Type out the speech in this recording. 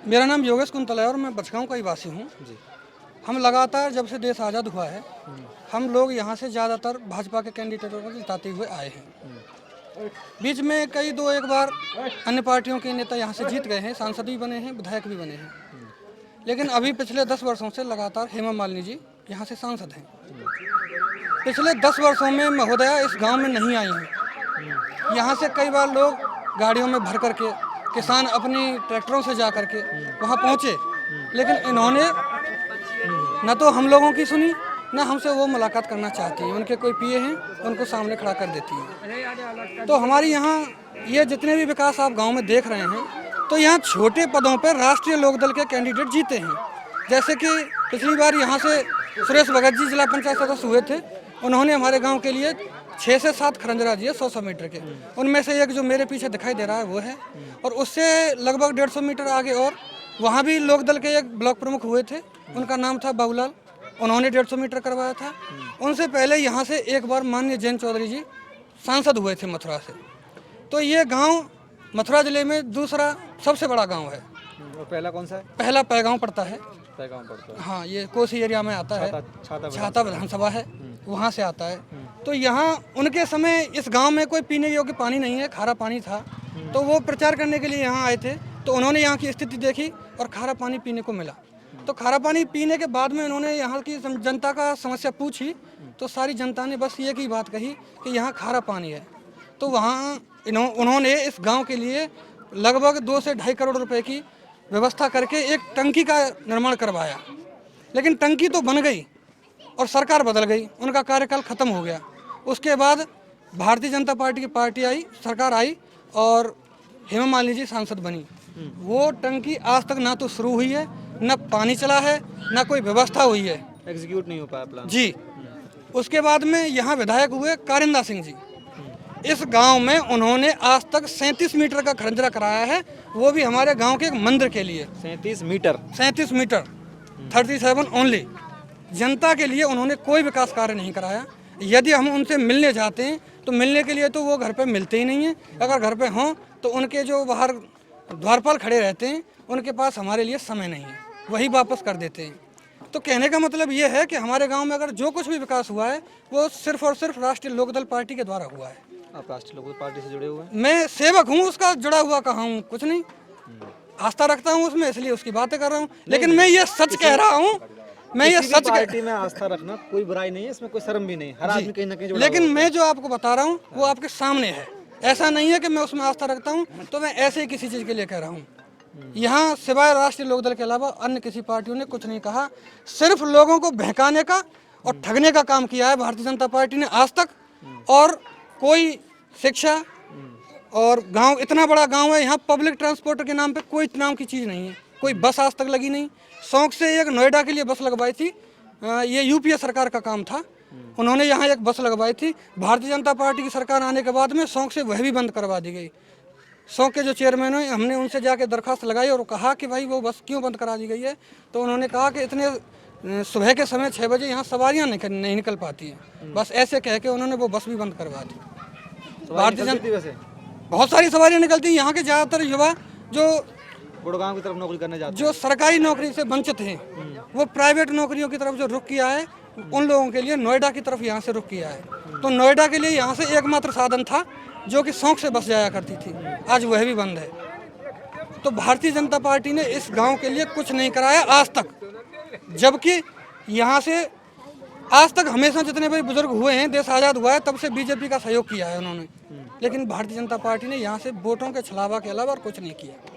मेरा नाम योगेश कुंतल है और मैं बचगांव का ही वासी हूँ। हम लगातार जब से देश आज़ाद हुआ है, हम लोग यहाँ से ज़्यादातर भाजपा के कैंडिडेटों को जिताते हुए आए हैं। बीच में कई दो एक बार अन्य पार्टियों के नेता यहाँ से जीत गए हैं, सांसद भी बने हैं, विधायक भी बने हैं। लेकिन अभी पिछले 10 वर्षों से लगातार हेमा मालिनी जी यहाँ से सांसद हैं। पिछले 10 वर्षों में महोदया इस गांव में नहीं आई हैं। यहाँ से कई बार लोग गाड़ियों में भर करके, किसान अपनी ट्रैक्टरों से जा करके वहाँ पहुँचे, लेकिन इन्होंने न तो हम लोगों की सुनी, न हमसे वो मुलाकात करना चाहती है। उनके कोई पीए हैं, उनको सामने खड़ा कर देती है। तो हमारी यहाँ ये जितने भी विकास आप गांव में देख रहे हैं, तो यहाँ छोटे पदों पर राष्ट्रीय लोकदल के कैंडिडेट जीते हैं। जैसे कि पिछली बार यहाँ से सुरेश भगत जी जिला पंचायत सदस्य हुए थे, उन्होंने हमारे गाँव के लिए 6 से 7 खरंजरा दिए 100 मीटर के। उनमें से एक जो मेरे पीछे दिखाई दे रहा है वो है, और उससे लगभग 150 मीटर आगे और वहाँ भी लोकदल के एक ब्लॉक प्रमुख हुए थे, उनका नाम था बाबूलाल, उन्होंने 150 मीटर करवाया था। उनसे पहले यहाँ से एक बार माननीय जैन चौधरी जी सांसद हुए थे मथुरा से। तो ये गांव मथुरा जिले में दूसरा सबसे बड़ा गांव है। और पहला कौन सा है? पहला पैगांव पड़ता है। पैगांव पड़ता है। हाँ, ये कोसी एरिया में आता है, छाता विधानसभा है, वहाँ से आता है। तो यहाँ उनके समय इस गांव में कोई पीने योग्य पानी नहीं है, खारा पानी था। तो वो प्रचार करने के लिए यहाँ आए थे, तो उन्होंने यहाँ की स्थिति देखी और खारा पानी पीने को मिला। तो खारा पानी पीने के बाद में उन्होंने यहाँ की जनता का समस्या पूछी, तो सारी जनता ने बस ये की बात कही कि यहाँ खारा पानी है। तो वहाँ उन्होंने इस गांव के लिए लगभग 2 से 2.5 करोड़ रुपए की व्यवस्था करके एक टंकी का निर्माण करवाया। लेकिन टंकी तो बन गई और सरकार बदल गई, उनका कार्यकाल खत्म हो गया। उसके बाद भारतीय जनता पार्टी की पार्टी आई, सरकार आई और हेमा मालिनी जी सांसद बनी। वो टंकी आज तक ना तो शुरू हुई है, न पानी चला है, ना कोई व्यवस्था हुई है, एग्जीक्यूट नहीं हो पाया प्लान जी। उसके बाद में यहाँ विधायक हुए कारिंदा सिंह जी। इस गांव में उन्होंने आज तक 37 मीटर का खरंजरा कराया है, वो भी हमारे गांव के एक मंदिर के लिए। 37 मीटर 37 ओनली। जनता के लिए उन्होंने कोई विकास कार्य नहीं कराया। यदि हम उनसे मिलने जाते हैं तो मिलने के लिए तो वो घर पे मिलते ही नहीं हैं। अगर घर पे हों तो उनके जो बाहर द्वारपाल खड़े रहते हैं, उनके पास हमारे लिए समय नहीं है, वही वापस कर देते हैं। तो कहने का मतलब ये है कि हमारे गांव में अगर जो कुछ भी विकास हुआ है वो सिर्फ और सिर्फ राष्ट्रीय लोकदल पार्टी के द्वारा हुआ है। आप राष्ट्रीय लोकदल पार्टी से जुड़े हुए हैं? मैं सेवक हूँ, उसका जुड़ा हुआ कहाँ हूँ, कुछ नहीं। आस्था रखता हूँ उसमें, इसलिए उसकी बातें कर रहा हूँ। लेकिन मैं ये सच कह रहा हूँ, मैं ये सच पार्टी में आस्था रखना कोई बुराई नहीं है, इसमें कोई शर्म भी नहीं, हर आदमी कहीं ना कहीं जुड़ा। लेकिन मैं जो आपको बता रहा हूँ वो आपके सामने है। ऐसा नहीं है कि मैं उसमें आस्था रखता हूँ तो मैं ऐसे ही किसी चीज़ के लिए कह रहा हूँ। यहाँ सिवाय राष्ट्रीय लोकदल के अलावा अन्य किसी पार्टियों ने कुछ नहीं कहा। सिर्फ लोगों को बहकाने का और ठगने का काम किया है भारतीय जनता पार्टी ने आज तक। और कोई शिक्षा और गांव, इतना बड़ा गांव है, यहाँ पब्लिक ट्रांसपोर्ट के नाम पे कोई नाम की चीज़ नहीं है। कोई बस आज तक लगी नहीं। शौक से एक नोएडा के लिए बस लगवाई थी, ये यूपीए सरकार का काम था, उन्होंने यहाँ एक बस लगवाई थी। भारतीय जनता पार्टी की सरकार आने के बाद में शौक से वह भी बंद करवा दी गई। शौक के जो चेयरमैन हैं, हमने उनसे जाके दरखास्त लगाई और कहा कि भाई वो बस क्यों बंद करा दी गई है। तो उन्होंने कहा कि इतने सुबह के समय 6 बजे यहाँ सवारियाँ नहीं निकल पाती हैं। बस ऐसे कह के उन्होंने वो बस भी बंद करवा दी। भारतीय जनता बहुत सारी सवारियाँ निकलती हैं। यहाँ के ज़्यादातर युवा जो गुड़गांव की तरफ नौकरी करने जाते हैं, जो सरकारी नौकरी से वंचित हैं, वो प्राइवेट नौकरियों की तरफ जो रुख किया है, उन लोगों के लिए नोएडा की तरफ यहाँ से रुख किया है। तो नोएडा के लिए यहाँ से एकमात्र साधन था जो कि शौक से बस जाया करती थी, आज वह भी बंद है। तो भारतीय जनता पार्टी ने इस गांव के लिए कुछ नहीं कराया आज तक, जबकि यहाँ से आज तक हमेशा जितने भी बुजुर्ग हुए हैं, देश आज़ाद हुआ है तब से बीजेपी का सहयोग किया है उन्होंने। लेकिन भारतीय जनता पार्टी ने यहाँ से वोटों के छलावा के अलावा और कुछ नहीं किया।